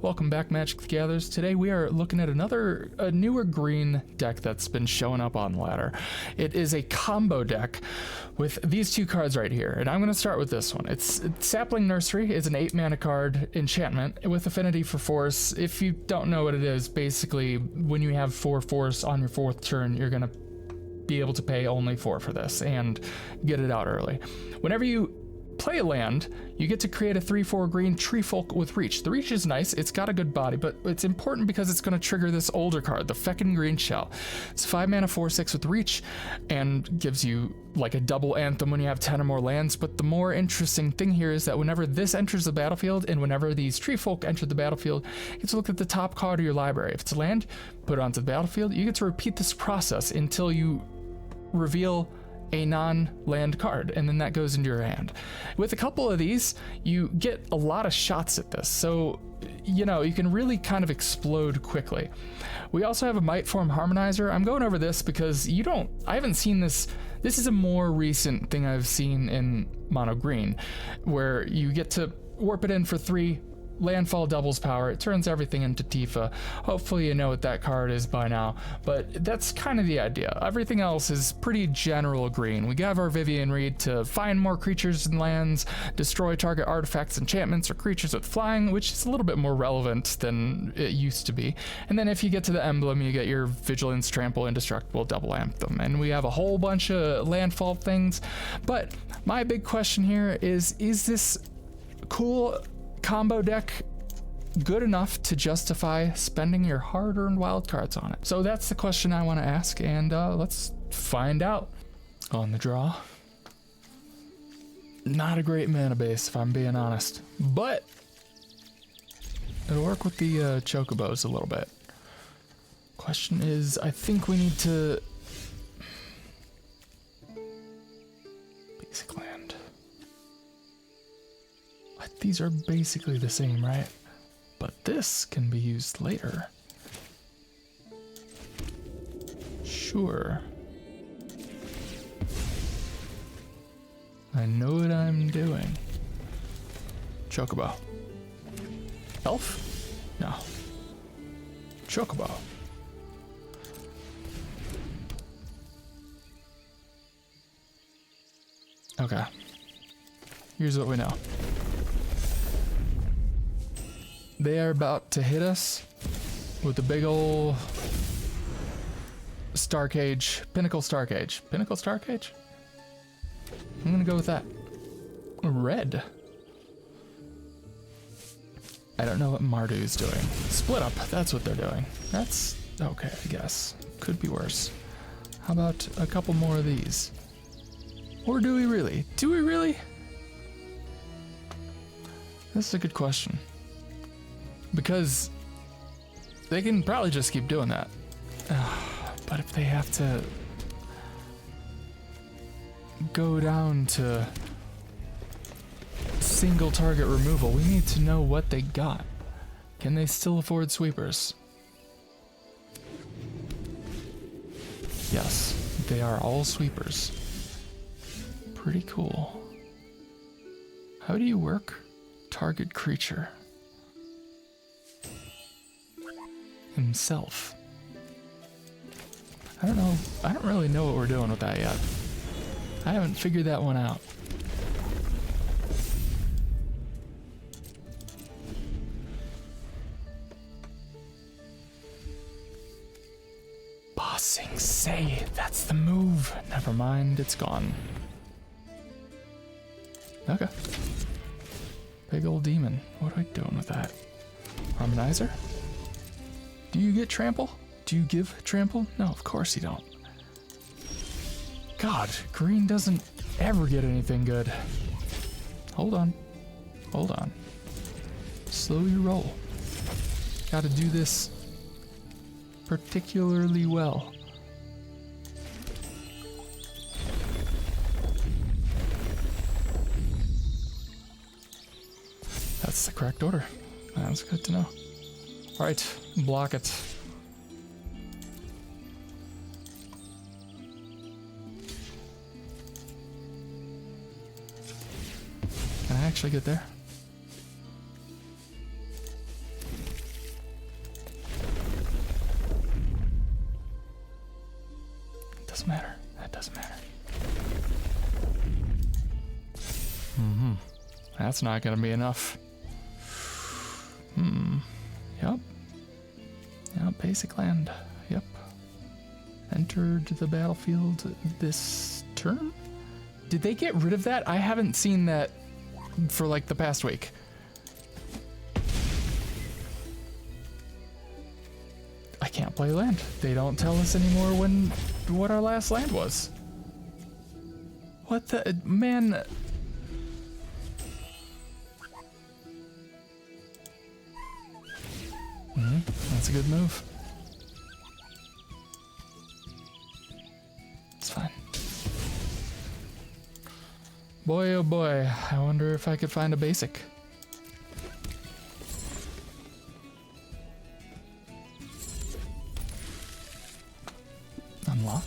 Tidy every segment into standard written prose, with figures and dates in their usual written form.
Welcome back, Magic the Gatherers. Today we are looking at a newer green deck that's been showing up on ladder. It is a combo deck with these two cards right here, and I'm going to start with this one. It's Sapling Nursery. It's an 8-mana card enchantment with affinity for force. If you don't know what it is, basically when you have 4 force on your 4th turn, you're going to be able to pay only 4 for this and get it out early. Whenever you play a land, you get to create a 3/4 green tree folk with reach. The reach is nice, it's got a good body, but it's important because it's going to trigger this older card, the feckin' Greenshell. It's 5 mana 4/6 with reach and gives you like a double anthem when you have 10 or more lands. But the more interesting thing here is that whenever this enters the battlefield and whenever these tree folk enter the battlefield, you get to look at the top card of your library. If it's a land, put it onto the battlefield. You get to repeat this process until you reveal a non-land card, and then that goes into your hand. With a couple of these, you get a lot of shots at this, so you know you can really kind of explode quickly. We also have a Might Form Harmonizer. I'm going over this because I haven't seen this. This is a more recent thing I've seen in mono green, where you get to warp it in for 3 landfall doubles power. It turns everything into Tifa. Hopefully you know what that card is by now, but that's kind of the idea. Everything else is pretty general green. We have our Vivian Reed to find more creatures and lands, destroy target artifacts, enchantments, or creatures with flying, which is a little bit more relevant than it used to be. And then if you get to the emblem, you get your Vigilance, Trample, Indestructible, Double Anthem. And we have a whole bunch of landfall things. But my big question here is this cool combo deck good enough to justify spending your hard-earned wildcards on it? So that's the question I want to ask, and let's find out. On the draw, not a great mana base if I'm being honest, but it'll work with the chocobos a little bit. Question is, I think we need to basic land. These are basically the same, right? But this can be used later. Sure. I know what I'm doing. Chocobo. Elf? No. Chocobo. Okay. Here's what we know. They are about to hit us with a big ol' Star Cage, Pinnacle Star Cage. Pinnacle Star Cage? I'm gonna go with that. Red. I don't know what Mardu's doing. Split up, that's what they're doing. That's okay, I guess. Could be worse. How about a couple more of these? Or do we really? Do we really? This is a good question. Because they can probably just keep doing that. But if they have to go down to single target removal, we need to know what they got. Can they still afford sweepers? Yes, they are all sweepers. Pretty cool. How do you work target creature? Himself. I don't know. I don't really know what we're doing with that yet. I haven't figured that one out. Bossing Say, that's the move. Never mind, it's gone. Okay. Big old demon. What are we doing with that? Harmonizer? Do you get trample? Do you give trample? No, of course you don't. God, green doesn't ever get anything good. Hold on. Hold on. Slow your roll. Gotta do this particularly well. That's the correct order. That's good to know. Alright, block it. Can I actually get there? doesn't matter. That doesn't matter. That's not gonna be enough. Yep. Yep, basic land. Yep. Entered the battlefield this turn? Did they get rid of that? I haven't seen that for like the past week. I can't play land. They don't tell us anymore what our last land was. What the man? That's a good move. It's fine. Boy, oh boy, I wonder if I could find a basic. Unlock.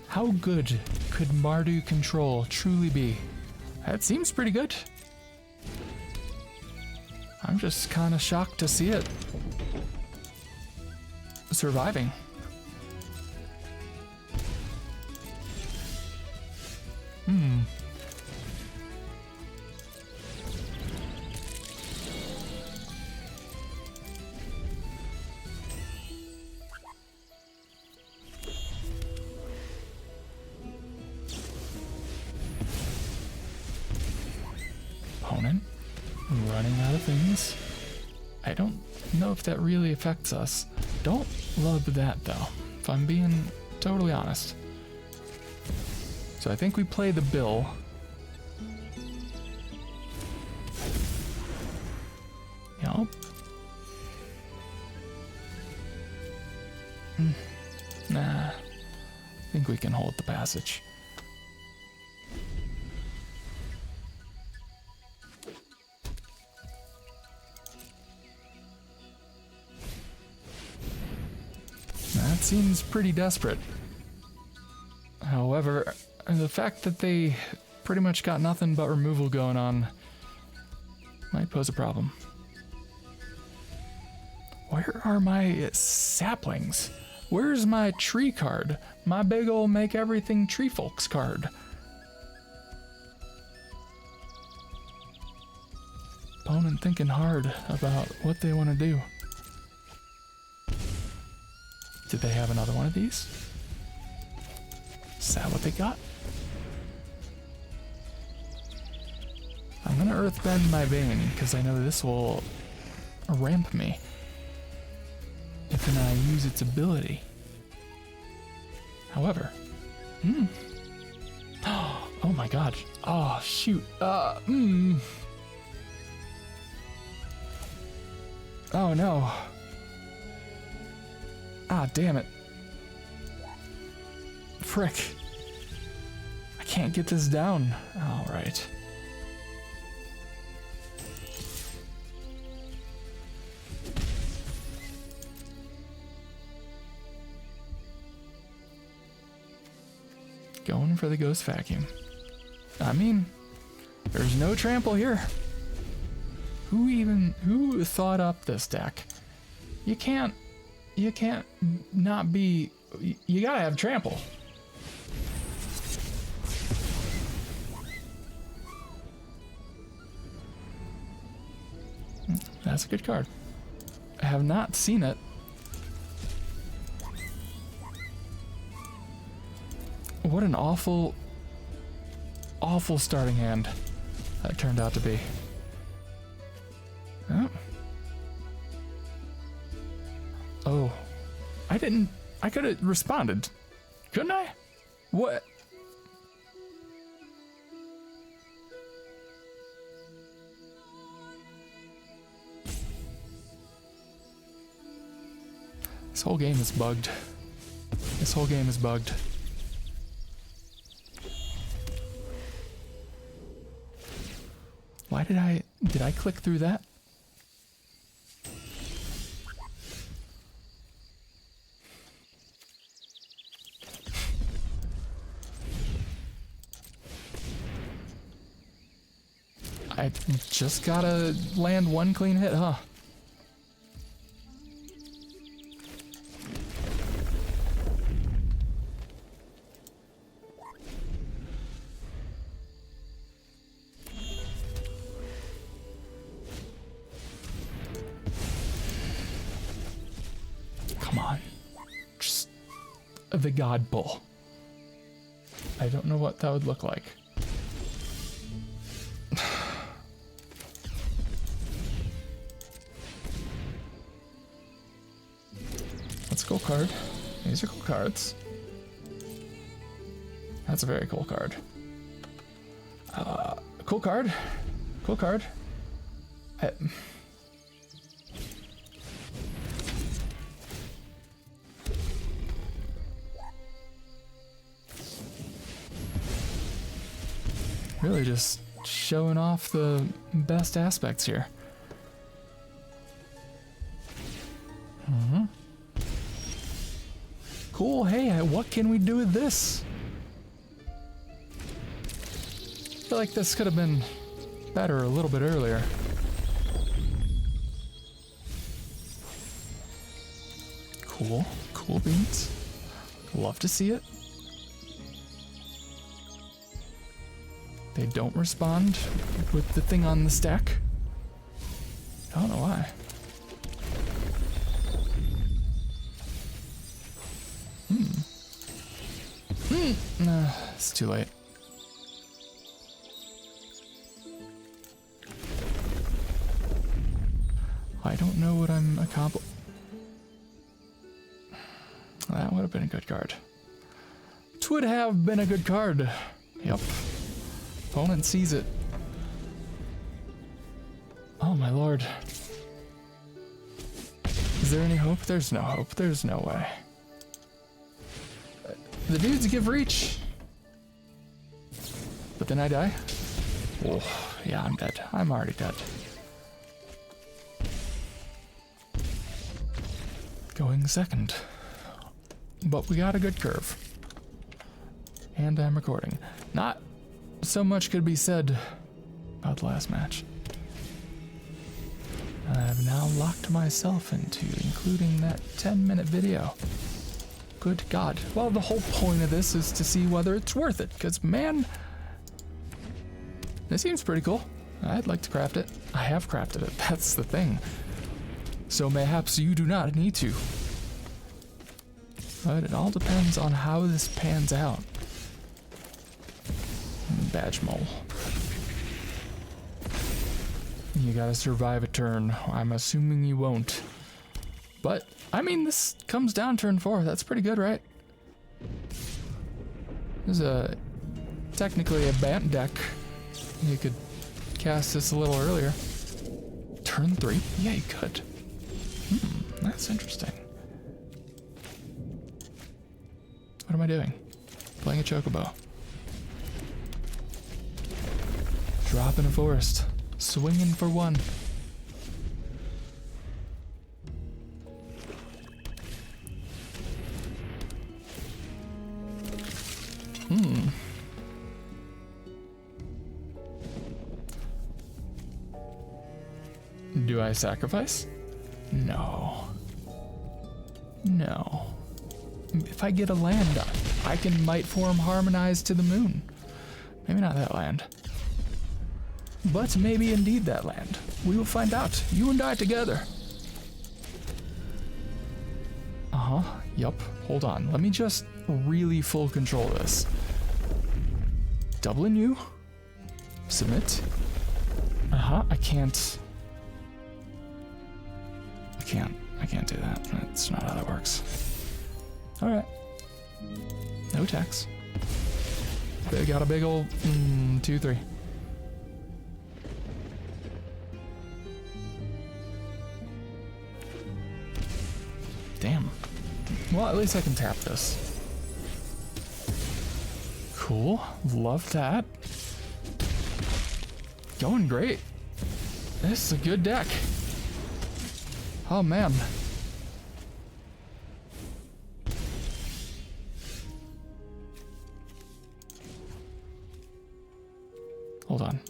How good could Mardu control truly be? That seems pretty good. I'm just kind of shocked to see it surviving. Opponent running out of things. I don't know if that really affects us. Don't love that though, if I'm being totally honest. So I think we play the bill. Yup. Nah. I think we can hold the passage. That seems pretty desperate. However, the fact that they pretty much got nothing but removal going on might pose a problem. Where are my saplings? Where's my tree card? My big ol' make everything tree folks card. Opponent thinking hard about what they want to do. Did they have another one of these? Is that what they got? I'm gonna earthbend my vein because I know this will ramp me if I use its ability. However, oh my god. Oh shoot. Oh no. Ah, damn it. Frick. I can't get this down. All right. Going for the ghost vacuum. I mean, there's no trample here. Who thought up this deck? You can't not be, you gotta have trample. That's a good card. I have not seen it. What an awful starting hand that turned out to be. Oh, I could have responded, couldn't I? What? This whole game is bugged. This whole game is bugged. Why did I click through that? I just gotta land one clean hit, huh? the God Bull. I don't know what that would look like. Let's go card. These are cool cards. That's a very cool card. Cool card. Cool card. Really just showing off the best aspects here. Cool, hey, what can we do with this? I feel like this could have been better a little bit earlier. Cool, cool beans. Love to see it. They don't respond with the thing on the stack. I don't know why. Nah, it's too late. I don't know what I'm accomplishing. That would have been a good card. It would have been a good card. Yep. Opponent sees it. Oh my lord. Is there any hope? There's no hope. There's no way. The dudes give reach. But then I die. Oh, yeah, I'm dead. I'm already dead. Going second. But we got a good curve. And I'm recording. Not so much could be said about the last match. I've now locked myself into including that 10-minute video. Good God. Well, the whole point of this is to see whether it's worth it, because man, this seems pretty cool. I'd like to craft it. I have crafted it, that's the thing. So mayhaps you do not need to. But it all depends on how this pans out. Badge mole. You gotta survive a turn. I'm assuming you won't. But, I mean, this comes down turn 4. That's pretty good, right? This is technically a Bant deck. You could cast this a little earlier. Turn 3? Yeah, you could. That's interesting. What am I doing? Playing a chocobo. Drop in a forest. Swinging for 1. Do I sacrifice? No. No. If I get a land, I can Might Form Harmonize to the moon. Maybe not that land. But maybe indeed that land. We will find out. You and I together. Yup. Hold on. Let me just really full control this. Doubling you. Submit. I can't. I can't do that. That's not how that works. Alright. No tax. They got a big old 2-3. Damn. Well, at least I can tap this. Cool. Love that. Going great. This is a good deck. Oh, man. Hold on.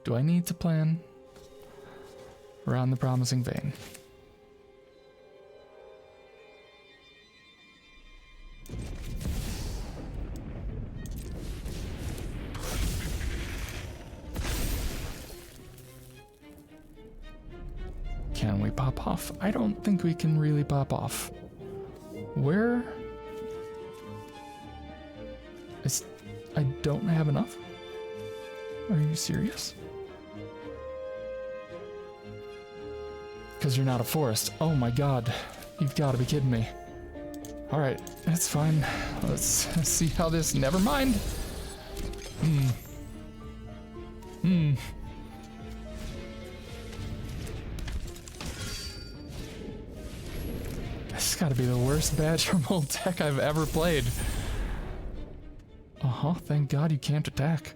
Do I need to plan around the Promising Vein? can we pop off? I don't think we can really pop off. Where is... I don't have enough? Are you serious? Because you're not a forest. Oh my god. You've got to be kidding me. Alright, that's fine. Let's see how this... Never mind. This has got to be the worst Badger Mold deck I've ever played. Uh-huh, thank God you can't attack.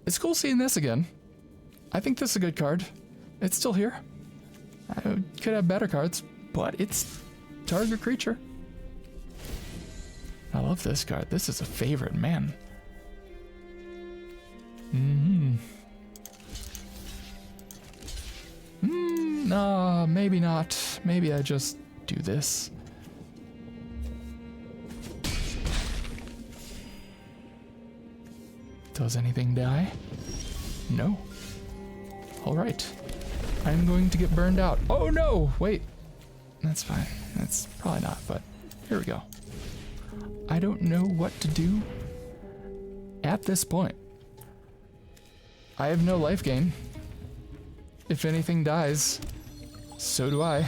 It's cool seeing this again. I think this is a good card. It's still here. I could have better cards, but it's target creature. I love this card. This is a favorite, man. No, maybe not. Maybe I just do this. Does anything die? No. Alright. I'm going to get burned out. Oh no! Wait. That's fine. That's probably not, but here we go. I don't know what to do at this point. I have no life gain. If anything dies, so do I.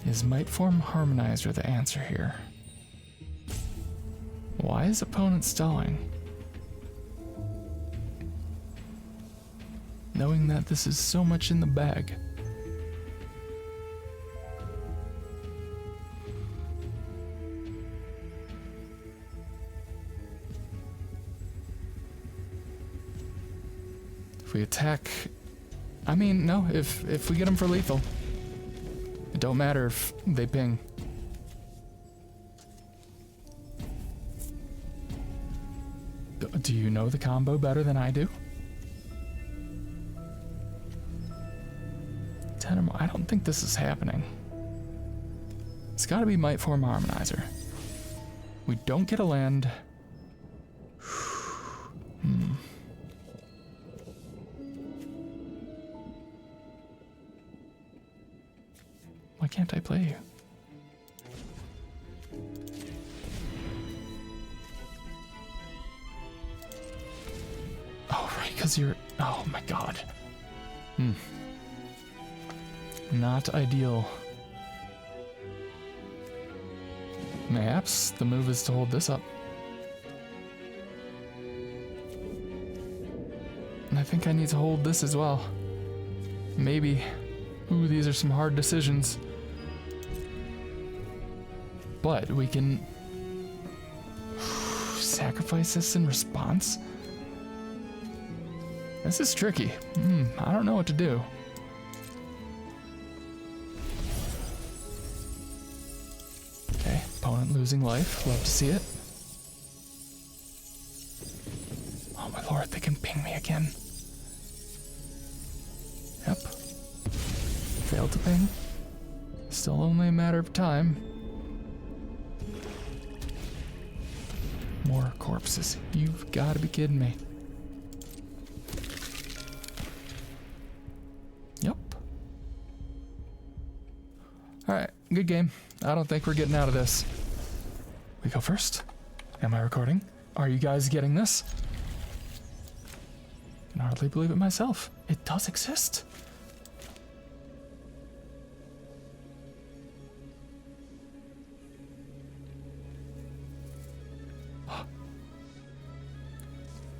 Is Mightform Harmonizer the answer here? Why is opponent stalling? Knowing that this is so much in the bag. If we attack... I mean, no, if we get them for lethal. It don't matter if they ping. Do you know the combo better than I do? 10 or more. I don't think this is happening. It's gotta be Mightform Harmonizer. We don't get a land. Why can't I play you? Oh, right, because you're... Oh my god. Not ideal. Mayhaps the move is to hold this up. And I think I need to hold this as well. Maybe. Ooh, these are some hard decisions. But we can sacrifice this in response. This is tricky. I don't know what to do. Okay, opponent losing life. Love to see it. Oh my lord, they can ping me again. Yep. Failed to ping. Still only a matter of time. More corpses. You've got to be kidding me. Yep. Alright, good game. I don't think we're getting out of this. We go first. Am I recording? Are you guys getting this? I can hardly believe it myself. It does exist.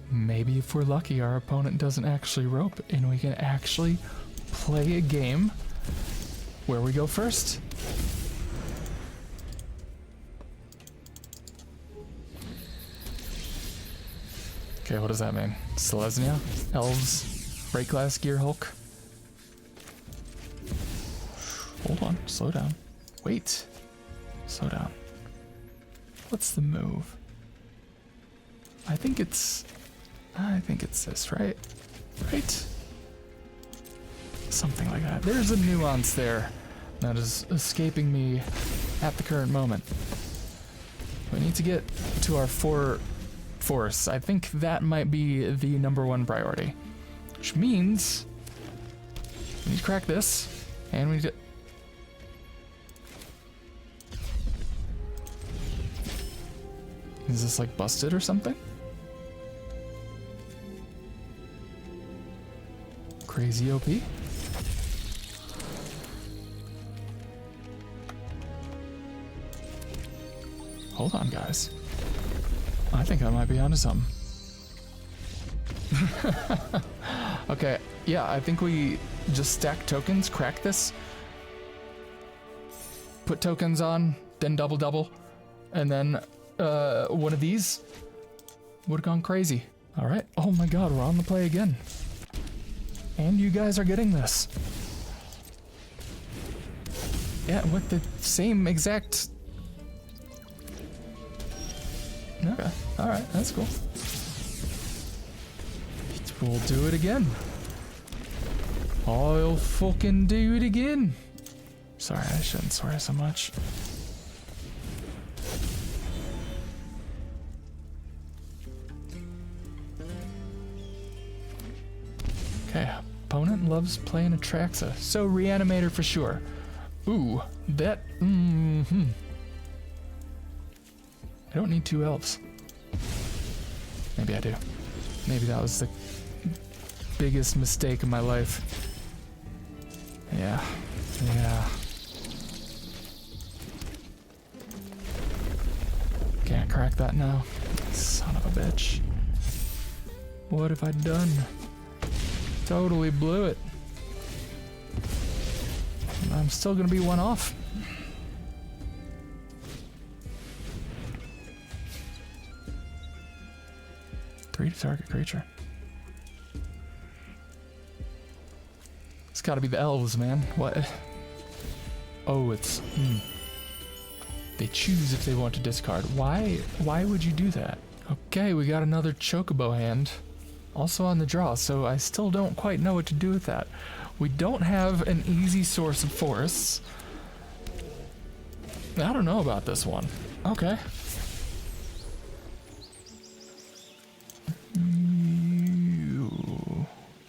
Maybe if we're lucky, our opponent doesn't actually rope and we can actually play a game where we go first. Okay, what does that mean? Selesnya? Elves? Break glass gear Hulk? Hold on, slow down. Wait. Slow down. What's the move? I think it's this, right? Right? Something like that. There's a nuance there that is escaping me at the current moment. We need to get to our 4 forests. I think that might be the #1 priority. Which means we need to crack this, and we need to... Is this like busted or something? Crazy OP. Hold on, guys. I think I might be onto something. Okay, yeah, I think we just stack tokens, crack this, put tokens on, then double, and then one of these would have gone crazy. All right. Oh my God, we're on the play again. And you guys are getting this. Yeah, with the same exact... Okay, all right, that's cool. We'll do it again. I'll fucking do it again. Sorry, I shouldn't swear so much. Okay, opponent loves playing Atraxa. So Reanimator for sure. Ooh, that... I don't need 2 elves. Maybe I do. Maybe that was the biggest mistake of my life. Yeah. Can't crack that now. Son of a bitch. What have I done? Totally blew it. I'm still gonna be 1 off. Three to target creature. It's gotta be the elves, man. What? Oh, it's... They choose if they want to discard. Why would you do that? Okay, we got another Chocobo hand. Also on the draw, so I still don't quite know what to do with that. We don't have an easy source of forests. I don't know about this one. Okay.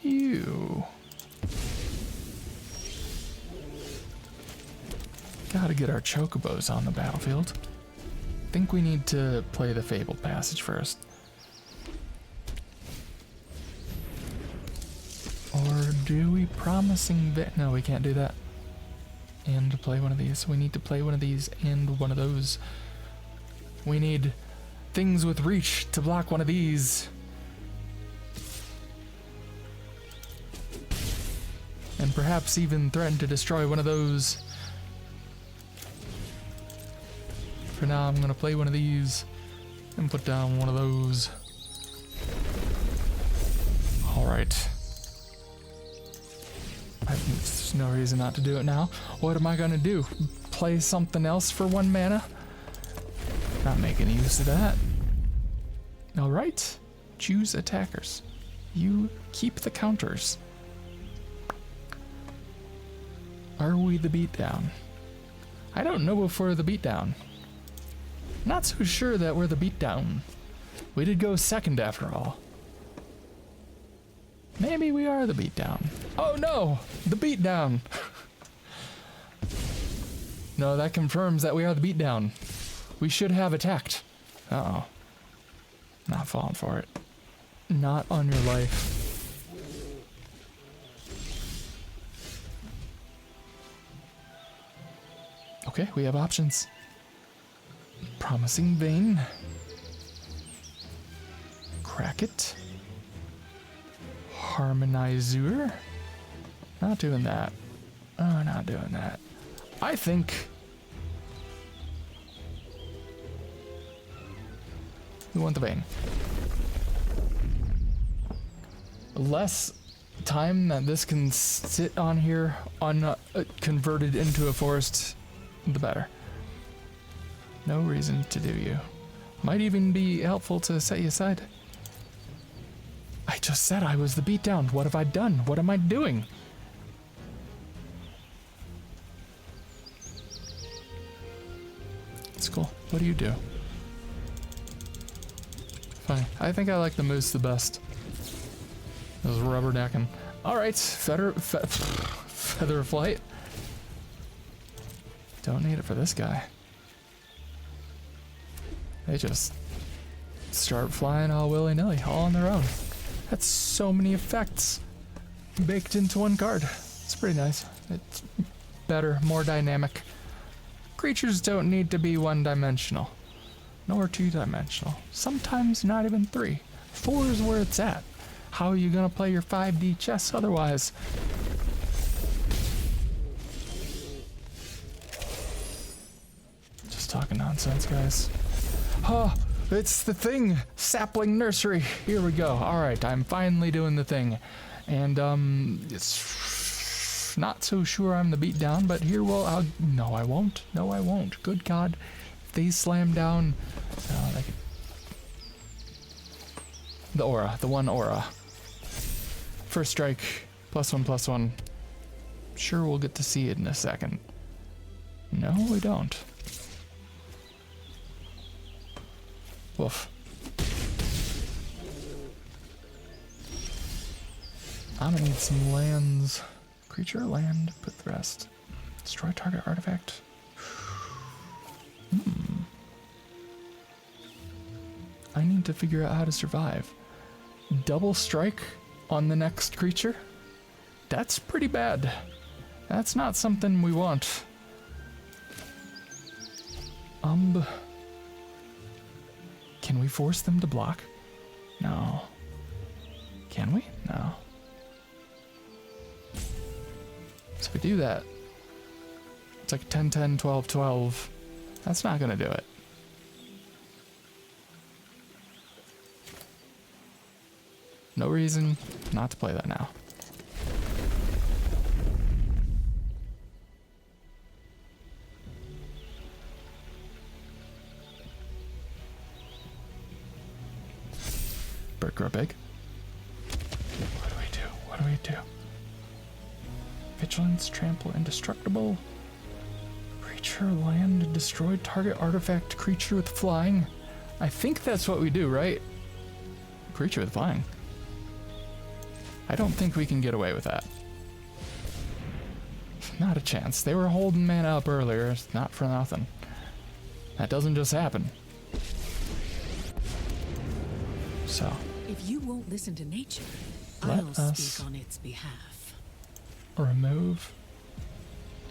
You. Gotta get our Chocobos on the battlefield. Think we need to play the Fabled Passage first. Or do we Promising Bit? No, we can't do that. And to play one of these. We need to play one of these and one of those. We need things with reach to block one of these. And perhaps even threaten to destroy one of those. For now, I'm gonna play one of these and put down one of those. Alright. There's no reason not to do it now. What am I gonna do? Play something else for 1 mana? Not making use of that. Alright. Choose attackers. You keep the counters. Are we the beatdown? I don't know if we're the beatdown. Not so sure that we're the beatdown. We did go second after all. Maybe we are the beatdown. Oh no! The beatdown! No, that confirms that we are the beatdown. We should have attacked. Uh-oh. Not falling for it. Not on your life. Okay, we have options. Promising Vein. Crack it. Harmonizer. Not doing that. Oh, not doing that. I think we want the Vein. Less time that this can sit on here converted into a forest, the better. No reason to do you. Might even be helpful to set you aside. I just said I was the beatdown. What have I done? What am I doing? It's cool. What do you do? Fine. I think I like the moose the best. Those rubbernecking. Alright, feather flight. Don't need it for this guy. They just start flying all willy-nilly, all on their own. That's so many effects baked into one card. It's pretty nice. It's better, more dynamic. Creatures don't need to be one-dimensional, nor two-dimensional. Sometimes not even 3. 4 is where it's at. How are you gonna play your 5D chess otherwise? Just talking nonsense, guys. Oh, it's the thing! Sapling nursery! Here we go. Alright, I'm finally doing the thing. And, it's not so sure I'm the beatdown, but here no, I won't. No, I won't. Good God. If they slam down... they could... The aura. The one aura. First strike. +1/+1. Sure, we'll get to see it in a second. No, we don't. Woof. I'm gonna need some lands. Creature, land, put the rest. Destroy target artifact. I need to figure out how to survive. Double strike on the next creature? That's pretty bad. That's not something we want. Can we force them to block? No. Can we? No. So if we do that, it's like 10-10, 12-12. That's not gonna do it. No reason not to play that now. Bird grow big. What do we do? What do we do? Vigilance, trample, indestructible. Creature, land, destroy target artifact, creature with flying. I think that's what we do, right? Creature with flying. I don't think we can get away with that. Not a chance. They were holding mana up earlier. It's not for nothing. That doesn't just happen. So. If you won't listen to nature, Let I'll us speak on its behalf. Remove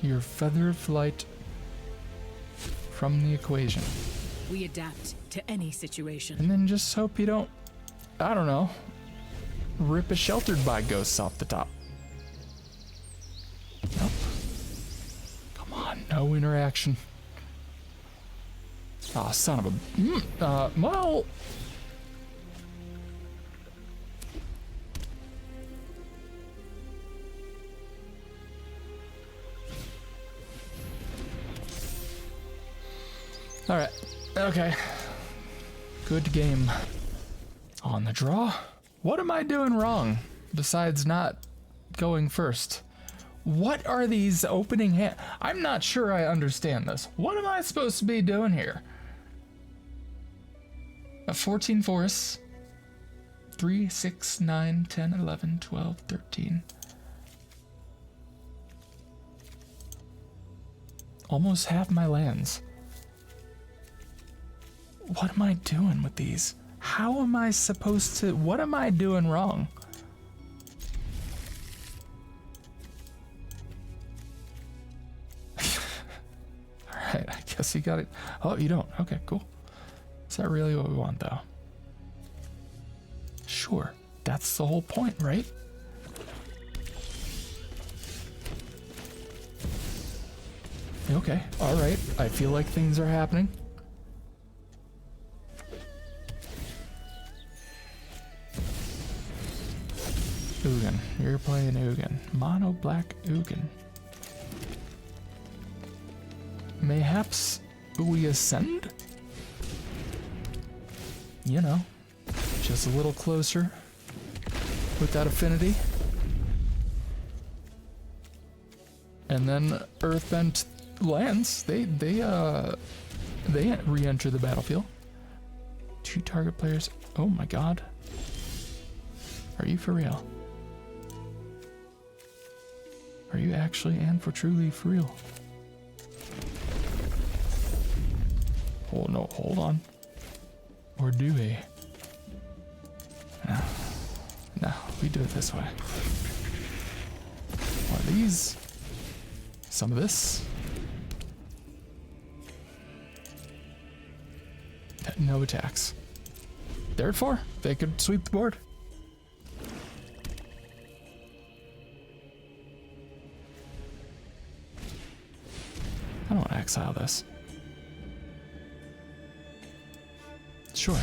your feather flight from the equation. We adapt to any situation. And then just hope you don't, I don't know, rip a sheltered by ghosts off the top. Nope. Come on, no interaction. Ah, oh, son of a... well... Alright, okay. Good game. On the draw? What am I doing wrong, besides not going first? What are these opening hand? I'm not sure I understand this. What am I supposed to be doing here? 14 forests. 3, 6, 9, 10, 11, 12, 13. Almost half my lands. What am I doing with these? How am I supposed to... What am I doing wrong? Alright, I guess you got it. Oh, you don't. Okay, cool. Is that really what we want, though? Sure. That's the whole point, right? Okay, alright. I feel like things are happening. Ugin. You're playing Ugin. Mono black Ugin. Mayhaps we ascend? You know, just a little closer with that affinity. And then Earthbent lands, they they re-enter the battlefield. 2 target players. Oh my god. Are you for real? Are you actually and for truly for real? Oh no, hold on. Or do we? No. No, we do it this way. One of these. Some of this. No attacks. Therefore, they could sweep the board. I don't want to exile this. Sure.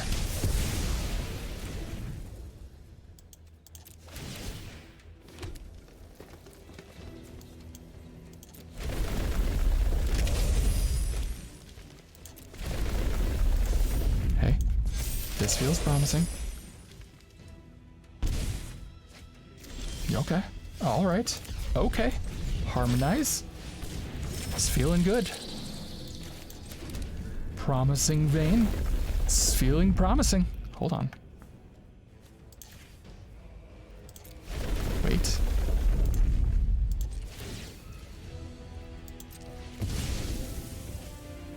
Hey, this feels promising. Okay. All right. Okay. Harmonize. It's feeling good. Promising vein. It's feeling promising. Hold on. Wait.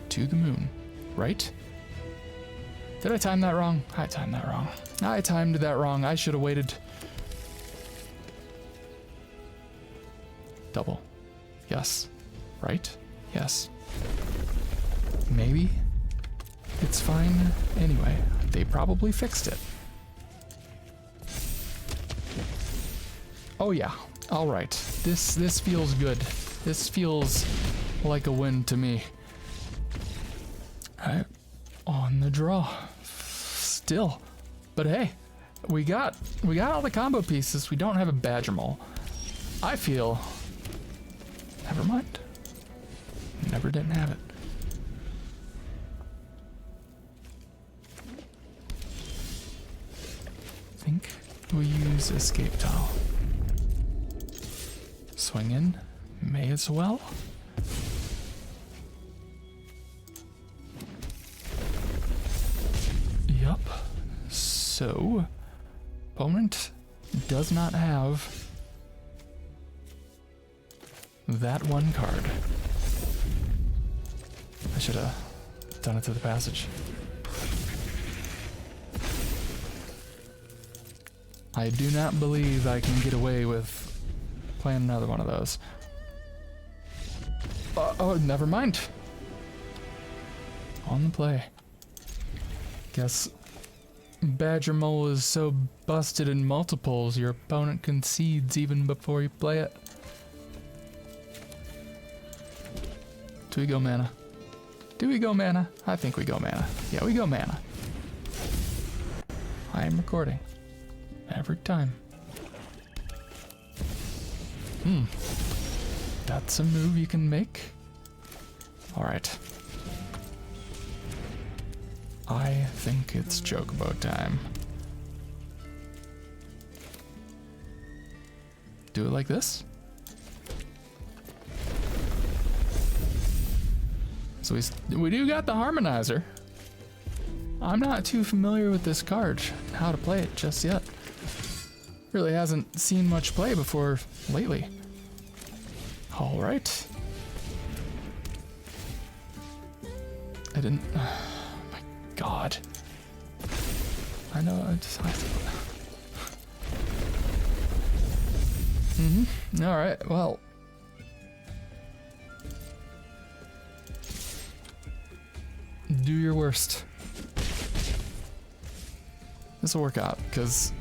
To the moon, right? Did I time that wrong? I timed that wrong. I timed that wrong. I should have waited. Double. Yes. Right? Yes. Maybe. It's fine anyway. They probably fixed it. Oh yeah. All right. This feels good. This feels like a win to me. All right. On the draw. Still. But hey, we got all the combo pieces. We don't have a Badger Mole. I feel. Never mind. Never didn't have it. I think we use Escape Tile. Swing in. May as well. Yup. So, opponent does not have that one card. I should have done it to the passage. I do not believe I can get away with playing another one of those. Oh, never mind. On the play. Guess Badger Mole is so busted in multiples, your opponent concedes even before you play it. Do we go mana? Do we go mana? I think we go mana. Yeah, we go mana. I am recording. Every time. That's a move you can make. Alright. I think it's Chocobo time. Do it like this. So we do got the Harmonizer. I'm not too familiar with this card, how to play it just yet. Really hasn't seen much play before lately. All right. I didn't. Oh my god. I know. I just have to. All right. Well. Do your worst. This will work out, because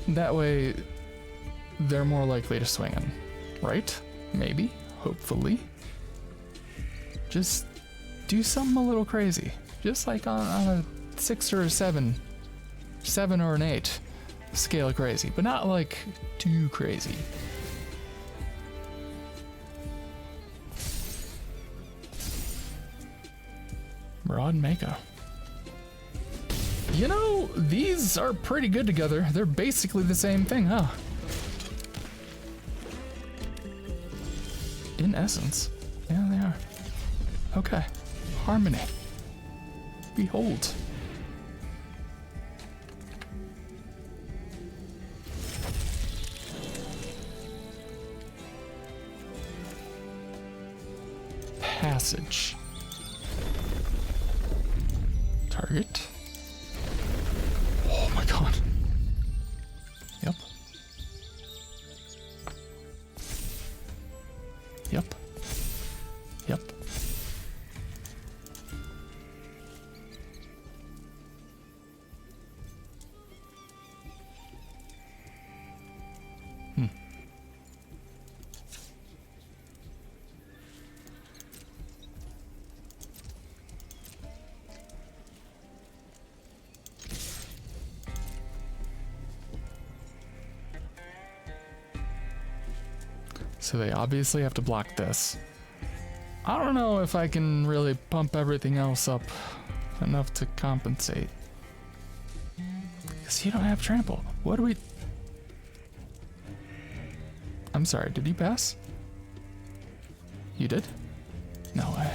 that way they're more likely to swing in, right? Maybe, hopefully. Just do something a little crazy. Just like on a 6 or a 7 or an 8 scale of crazy, but not like too crazy. Rod and Mako. You know, these are pretty good together. They're basically the same thing, huh? In essence. Yeah, they are. Okay. Harmony. Behold. Passage. Target. Oh my god. Yep. Yep. Yep. So they obviously have to block this. I don't know if I can really pump everything else up enough to compensate. Because you don't have trample. What do we... I'm sorry, did you pass? You did? No way.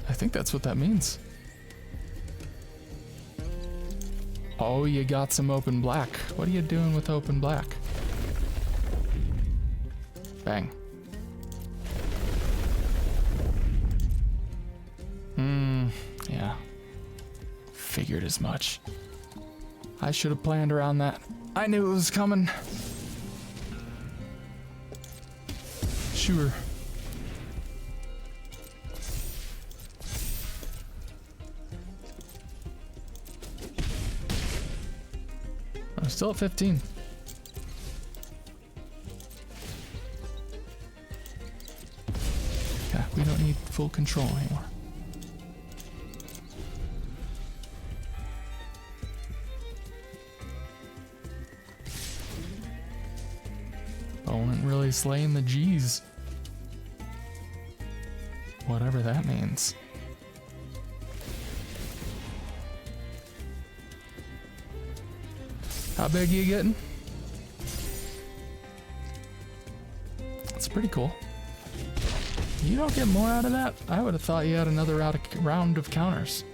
I think that's what that means. Oh, you got some open black. What are you doing with open black? Bang. Yeah. Figured as much. I should have planned around that. I knew it was coming. Sure. I'm still at 15. Okay, we don't need full control anymore. Opponent really slaying the G's. Whatever that means. How big are you getting? That's pretty cool. You don't get more out of that? I would have thought you had another round of counters.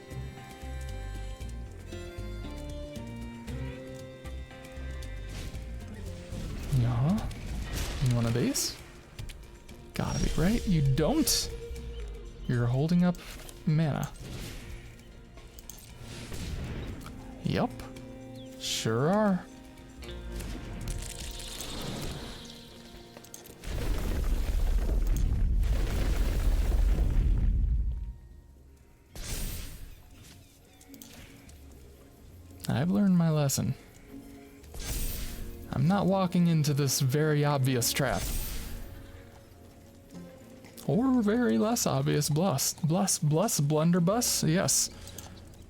Yeah. One of these? Gotta be right. You don't? You're holding up mana. Yup. Sure are. I've learned my lesson. I'm not walking into this very obvious trap. Or very less obvious blunderbuss, yes.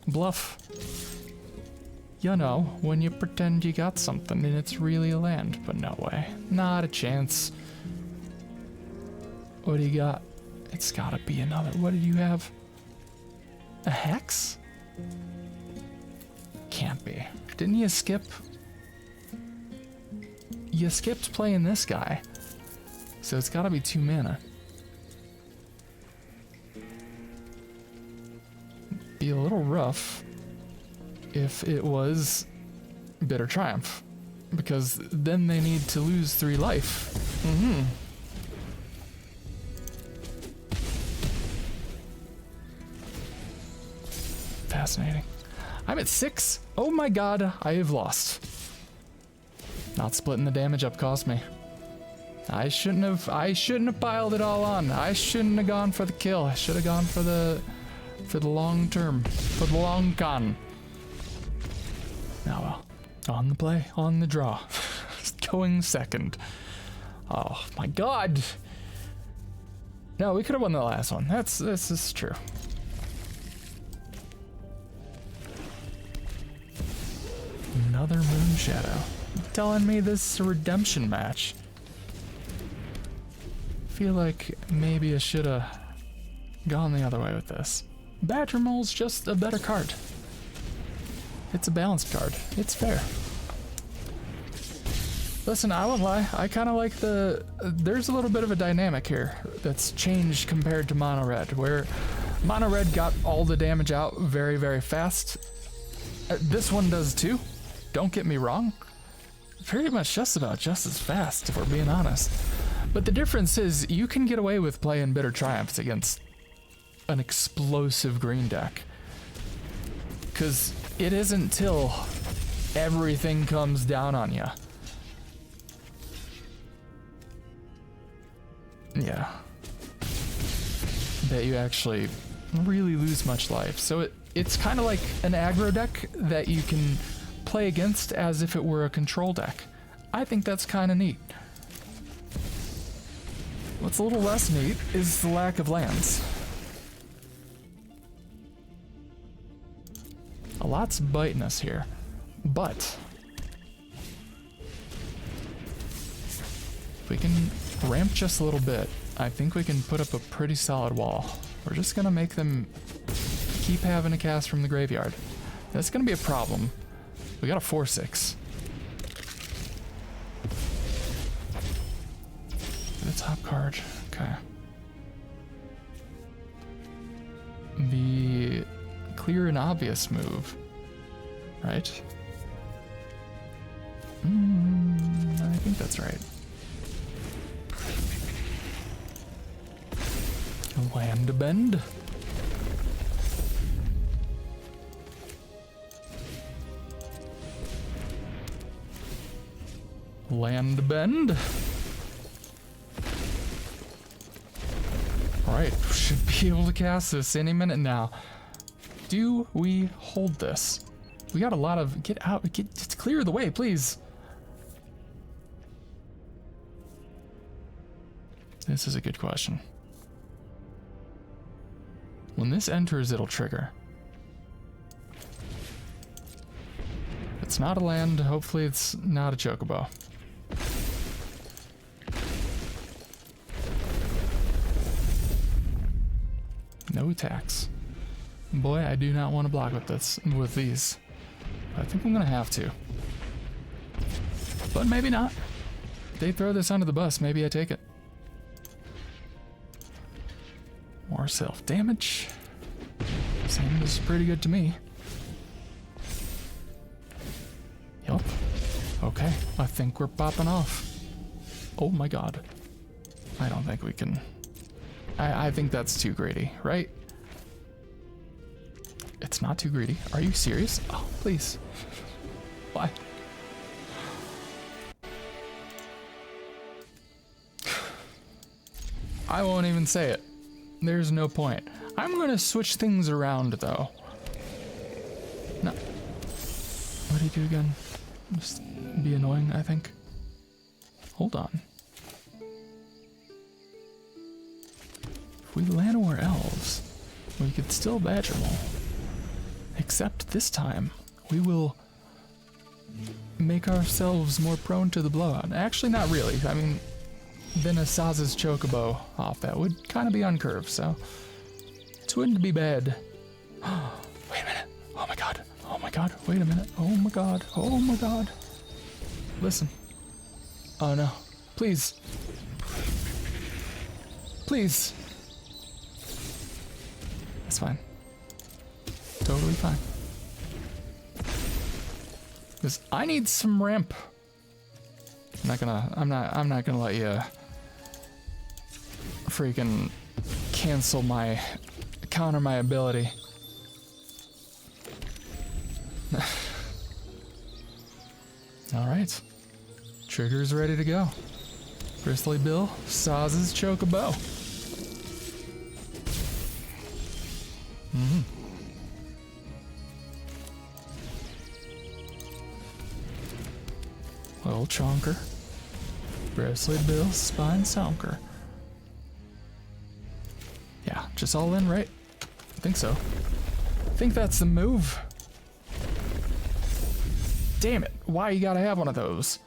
Bluff. You know, when you pretend you got something and it's really a land, but no way. Not a chance. What do you got? It's gotta be another. What did you have? A hex? Can't be. Didn't you skip? You skipped playing this guy. So it's gotta be 2 mana. Be a little rough if it was Bitter Triumph, because then they need to lose 3 life. Fascinating. I'm at 6. Oh my god, I have lost. Not splitting the damage up cost me. I shouldn't have piled it all on. I shouldn't have gone for the kill. I should have gone for the long term, for the long con. Now, well, on the play, on the draw. Going second. Oh my god. No, we could have won the last one. This is true. Another Moon Shadow. You telling me this is a redemption match? Feel like maybe I should have gone the other way with this. Badger Mole's just a better card. It's a balanced card. It's fair. Listen, I won't lie. I kind of like there's a little bit of a dynamic here that's changed compared to mono red, where mono red got all the damage out very, very fast. This one does too. Don't get me wrong. Pretty much just as fast, if we're being honest. But the difference is you can get away with playing Bitter Triumphs against an explosive green deck. Because it isn't till everything comes down on you. Yeah. That you actually really lose much life. So it's kind of like an aggro deck that you can play against as if it were a control deck. I think that's kind of neat. What's a little less neat is the lack of lands. A lot's biting us here, but if we can ramp just a little bit, I think we can put up a pretty solid wall. We're just gonna make them keep having to cast from the graveyard. That's gonna be a problem. We got a 4/6. The top card. Okay. The clear and obvious move, right? I think that's right. Land bend. Land bend. Alright, should be able to cast this any minute now. Do we hold this? We got a lot of... Get out. Just clear the way, please. This is a good question. When this enters, it'll trigger. If it's not a land, hopefully it's not a chocobo. No attacks. Boy, I do not want to block with these. I think I'm gonna have to. But maybe not. They throw this under the bus, maybe I take it. More self-damage. Seems pretty good to me. Yup. Okay, I think we're popping off. Oh my god. I don't think we can... I think that's too greedy, right? It's not too greedy. Are you serious? Oh, please. Why? I won't even say it. There's no point. I'm gonna switch things around though. No. What do you do again? Just be annoying, I think. Hold on. If we Llanowar elves, we could still badger them all. Except this time, we will make ourselves more prone to the blowout. Actually, not really. I mean, then a Saz's Chocobo off that would kind of be on curve, so it wouldn't be bad. Wait a minute. Oh my god. Oh my god. Wait a minute. Oh my god. Oh my god. Listen. Oh no. Please. Please. That's fine. Totally fine. Because I need some ramp. I'm not gonna let you freaking counter my ability. Alright. Trigger's ready to go. Bristly Bill, Saz's Chocobo. Little Chonker. Bristly Bill, Spine Sonker. Yeah, just all in, right? I think so. I think that's the move. Damn it, why you gotta have one of those?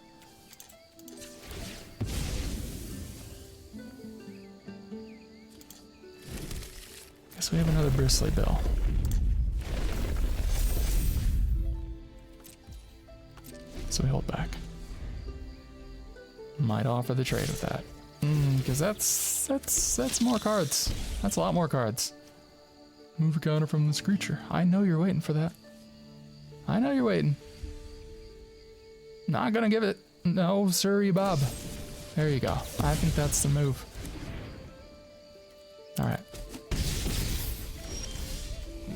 Guess we have another Bristly Bill. So we hold back. Might offer the trade with that. Because that's more cards. That's a lot more cards. Move a counter from this creature. I know you're waiting for that. I know you're waiting. Not gonna give it. No, sorry, Bob. There you go. I think that's the move. Alright.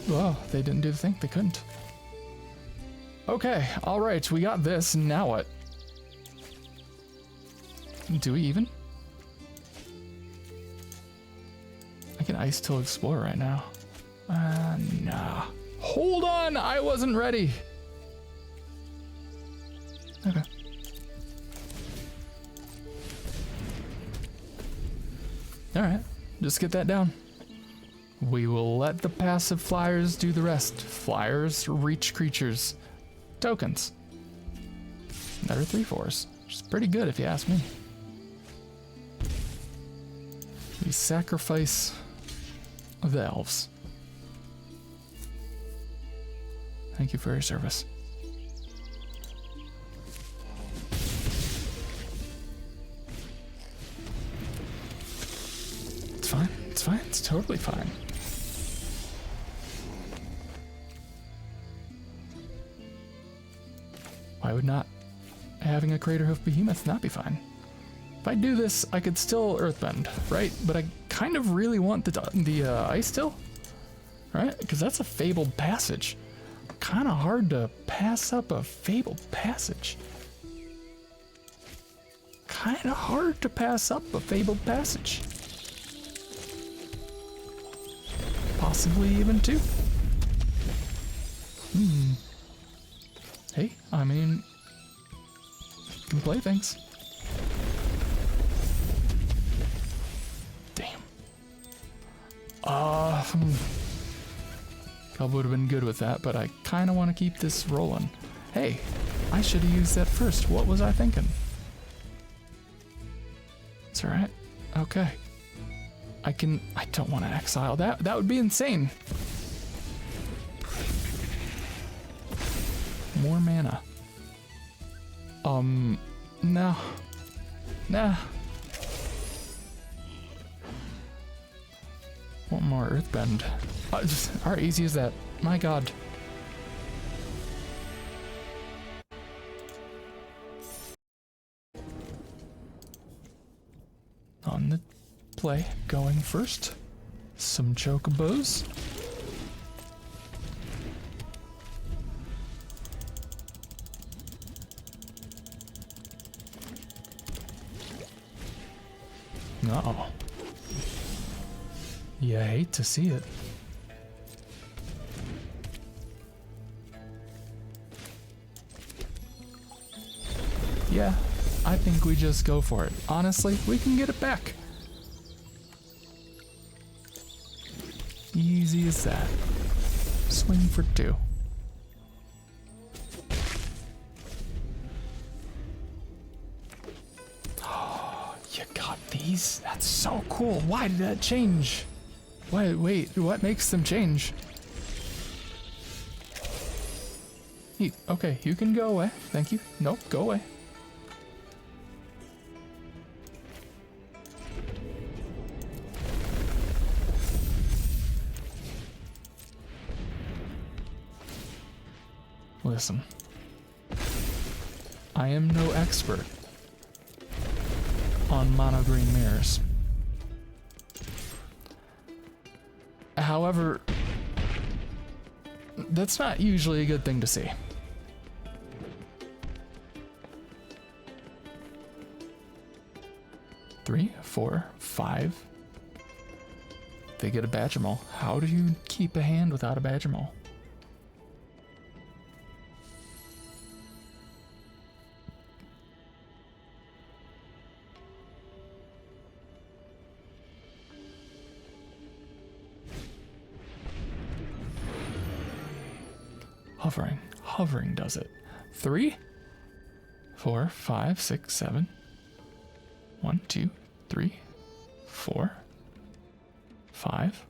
Well, they didn't do the thing. They couldn't. Okay, alright. We got this. Now what? Do we even? I can Ice Till Explore right now. Nah. Hold on! I wasn't ready! Okay. Alright, just get that down. We will let the passive flyers do the rest. Flyers reach creatures. Tokens. That are 3/4s, which is pretty good if you ask me. We sacrifice the elves. Thank you for your service. It's fine. It's fine. It's totally fine. Why would not having a Craterhoof Behemoth not be fine? If I do this, I could still Earthbend, right? But I kind of really want the Ice Still, right? Because that's a Fabled Passage. Kind of hard to pass up a Fabled Passage. Kind of hard to pass up a Fabled Passage. Possibly even two. Hey, I mean, you can play things. Damn. Cub would have been good with that, but I kind of want to keep this rolling. Hey, I should have used that first. What was I thinking? It's alright. Okay. I don't want to exile that. That would be insane. More mana. No. Nah. Want more Earthbend. How easy is that? My god. On the play, going first. Some chocobos. Uh-oh. You hate to see it. Yeah, I think we just go for it. Honestly, we can get it back. Easy as that. Swing for 2. Oh, you got these? That's so cool. Why did that change? Wait, what makes them change? Okay, you can go away. Thank you. Nope, go away. Listen, I am no expert on mono green mirrors. However, that's not usually a good thing to see. Three, 4, 5. They get a Badger Mole. How do you keep a hand without a Badger Mole? Hovering does it. 3, 4, 5, 6, 7. 1, 2, 3, 4, 5.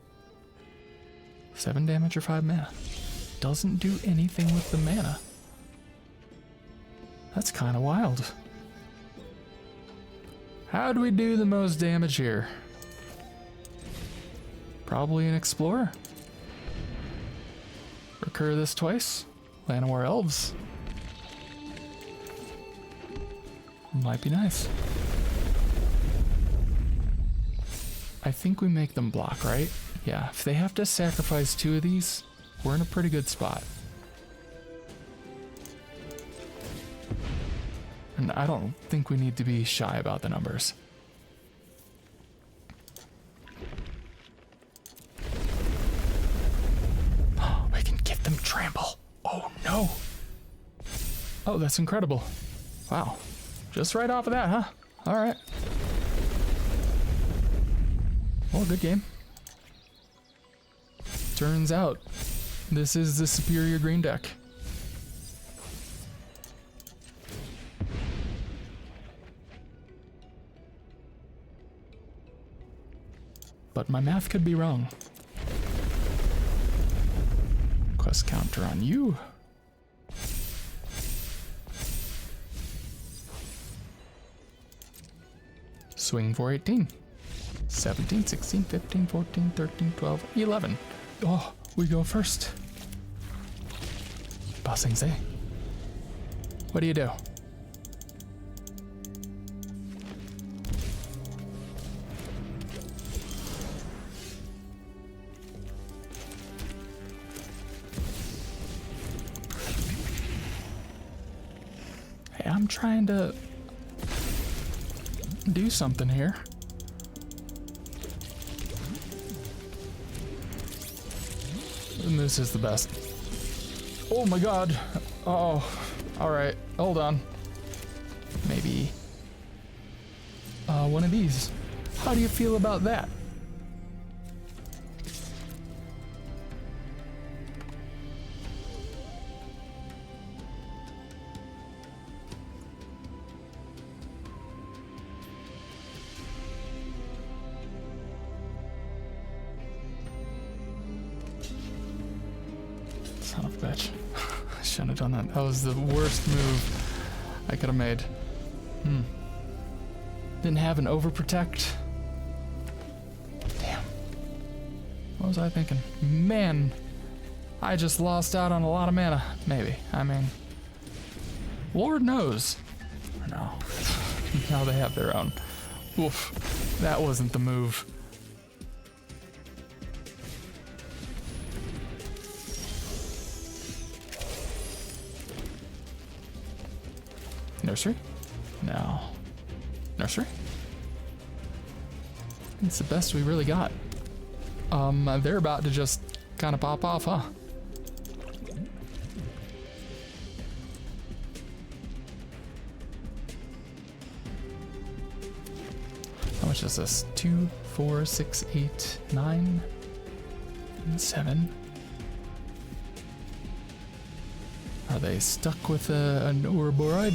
7 damage or 5 mana. Doesn't do anything with the mana. That's kind of wild. How do we do the most damage here? Probably an explorer. Recur this twice. Llanowar elves. Might be nice. I think we make them block, right? Yeah, if they have to sacrifice 2 of these, we're in a pretty good spot. And I don't think we need to be shy about the numbers. We can give them trample. Oh no. Oh, that's incredible. Wow. Just right off of that, huh? All right. Well, good game. Turns out, this is the superior green deck. But my math could be wrong. Quest counter on you. Swing for 18. 17, 16, 15, 14, 13, 12, 11. Oh, we go first. Bossing say. What do you do? Hey, I'm trying to do something here. And this is the best. Oh my god. Oh, alright. Hold on. Maybe one of these. How do you feel about that? Son of a bitch. I shouldn't have done that. That was the worst move I could have made. Didn't have an overprotect. Damn. What was I thinking? Man, I just lost out on a lot of mana. Maybe. I mean, Lord knows. Or no. Now they have their own. Oof. That wasn't the move. Nursery? No. Nursery? It's the best we really got. They're about to just kind of pop off, huh? How much is this? 2, 4, 6, 8, 9, and 7. Are they stuck with an Ouroboros?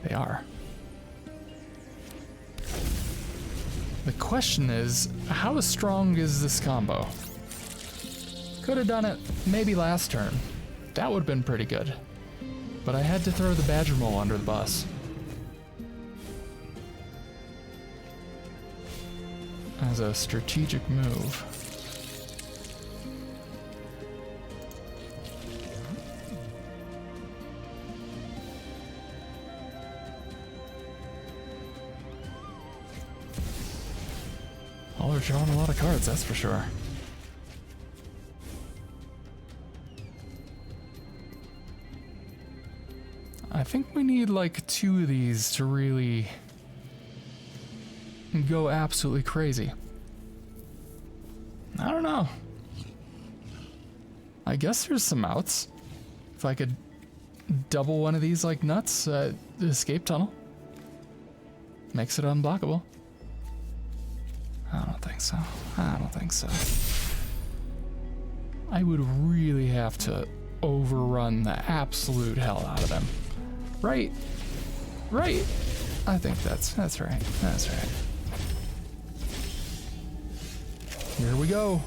They are. The question is, how strong is this combo? Could have done it maybe last turn. That would have been pretty good. But I had to throw the Badger Mole under the bus. As a strategic move. Oh, they're drawing a lot of cards, that's for sure. I think we need like 2 of these to really go absolutely crazy. I don't know. I guess there's some outs. If I could double one of these like nuts, the escape tunnel makes it unblockable. I don't think so. I don't think so. I would really have to overrun the absolute hell out of them. Right? Right? I think that's right. That's right. Here we go.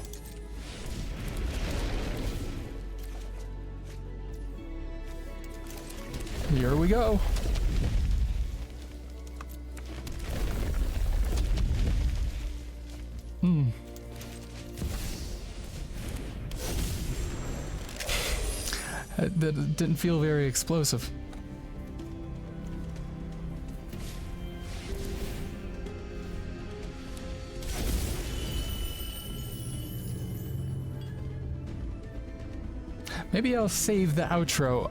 Here we go. That didn't feel very explosive. Maybe I'll save the outro.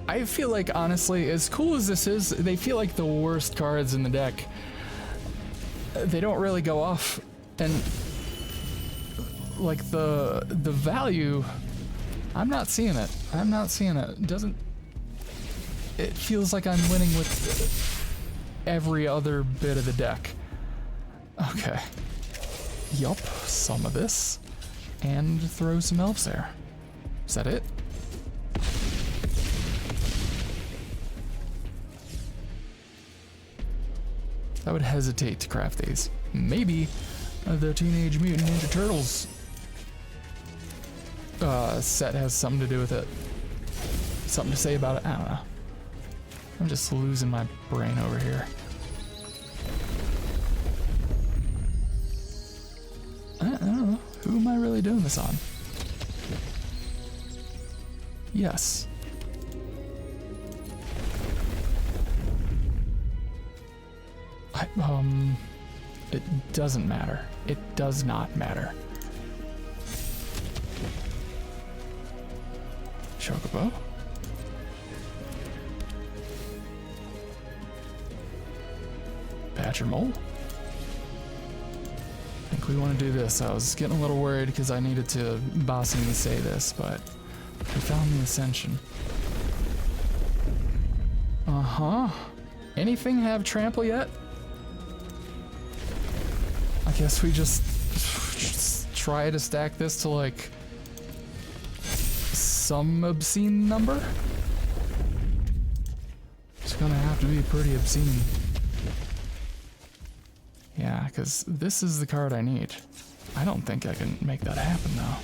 I feel like, honestly, as cool as this is, they feel like the worst cards in the deck. They don't really go off, and like the value, I'm not seeing it. I'm not seeing it. It feels like I'm winning with every other bit of the deck. Okay. Yup, some of this. And throw some elves there. Is that it? I would hesitate to craft these. Maybe the Teenage Mutant Ninja Turtles set has something to do with it. Something to say about it. I don't know. I'm just losing my brain over here. I don't know. Who am I really doing this on? Yes. It doesn't matter. It does not matter. Chocobo? Badger Mole? I think we want to do this. I was getting a little worried because I needed to bossingly say this, but we found the Ascension. Uh-huh. Anything have trample yet? I guess we just try to stack this to like some obscene number. It's gonna have to be pretty obscene. Yeah, because this is the card I need. I don't think I can make that happen though.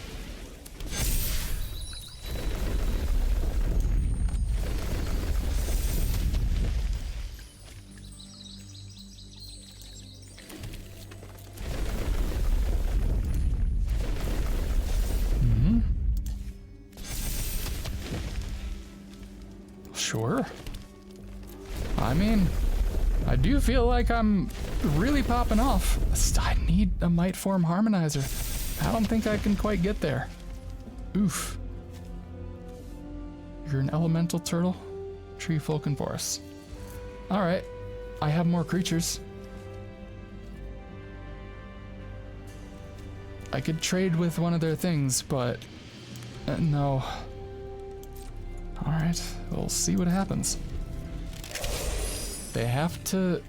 Sure. I mean, I do feel like I'm really popping off. I need a Might Form Harmonizer. I don't think I can quite get there. Oof. You're an elemental turtle? Tree, folk, and forest. Alright. I have more creatures. I could trade with one of their things, but no. Alright, we'll see what happens. They have to...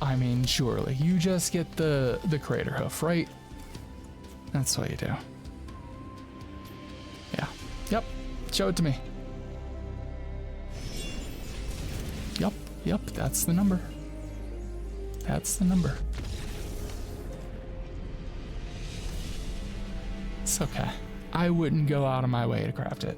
I mean, surely. You just get the crater hoof, right? That's what you do. Yeah. Yep. Show it to me. Yep, that's the number. That's the number. It's okay. I wouldn't go out of my way to craft it.